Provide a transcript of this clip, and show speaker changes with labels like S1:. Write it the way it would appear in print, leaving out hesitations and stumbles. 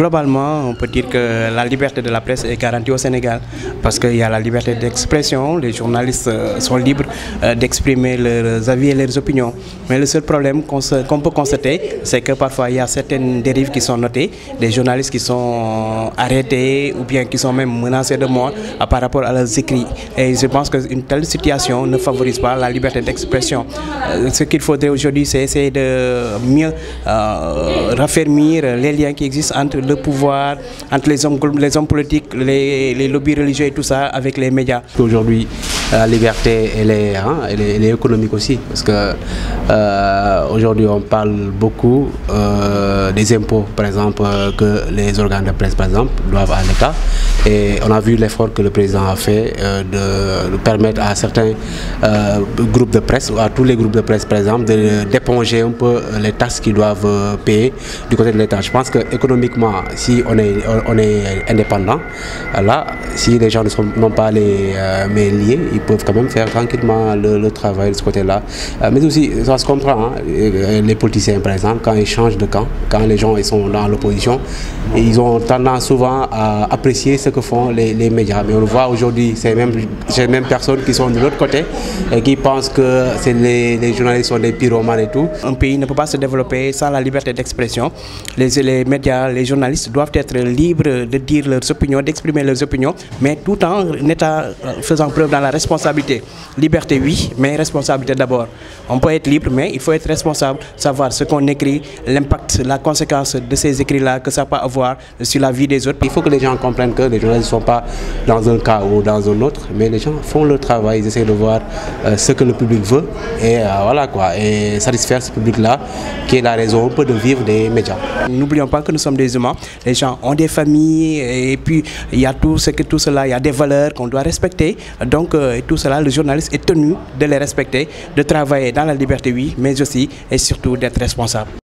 S1: Globalement, on peut dire que la liberté de la presse est garantie au Sénégal parce qu'il y a la liberté d'expression, les journalistes sont libres d'exprimer leurs avis et leurs opinions. Mais le seul problème qu'on peut constater, c'est que parfois il y a certaines dérives qui sont notées, des journalistes qui sont arrêtés ou bien qui sont même menacés de mort par rapport à leurs écrits. Et je pense qu'une telle situation ne favorise pas la liberté d'expression. Ce qu'il faudrait aujourd'hui, c'est essayer de mieux raffermir les liens qui existent entre le pouvoir, entre les hommes politiques, les lobbies religieux et tout ça avec les médias.
S2: Aujourd'hui, la liberté, elle est économique aussi, parce que aujourd'hui on parle beaucoup des impôts, par exemple, que les organes de presse, par exemple, doivent à l'État. Et on a vu l'effort que le président a fait de permettre à certains groupes de presse, ou à tous les groupes de presse, par exemple, d'éponger un peu les taxes qu'ils doivent payer du côté de l'État. Je pense qu'économiquement, si on est indépendant, là, si les gens n'ont pas les mains liées, ils peuvent quand même faire tranquillement le travail de ce côté-là. Mais aussi, ça se comprend, hein, les politiciens, par exemple, quand ils changent de camp, quand les gens ils sont dans l'opposition, ils ont tendance souvent à apprécier ce que font les médias. Mais on le voit aujourd'hui, ces mêmes personnes qui sont de l'autre côté et qui pensent que les journalistes sont des pyromanes et tout.
S1: Un pays ne peut pas se développer sans la liberté d'expression. Les médias, les journalistes doivent être libres de dire leurs opinions, d'exprimer leurs opinions, mais tout en faisant preuve dans la responsabilité. Liberté, oui, mais responsabilité d'abord. On peut être libre, mais il faut être responsable, savoir ce qu'on écrit, l'impact, la conséquence de ces écrits-là que ça peut avoir sur la vie des autres.
S2: Il faut que les gens comprennent que les journalistes ne sont pas dans un cas ou dans un autre, mais les gens font leur travail, ils essaient de voir ce que le public veut et voilà quoi, et satisfaire ce public-là, qui est la raison un peu de vivre des médias.
S1: N'oublions pas que nous sommes des humains, les gens ont des familles et puis il y a tout cela, il y a des valeurs qu'on doit respecter. Donc tout cela, le journaliste est tenu de les respecter, de travailler dans la liberté, oui, mais aussi et surtout d'être responsable.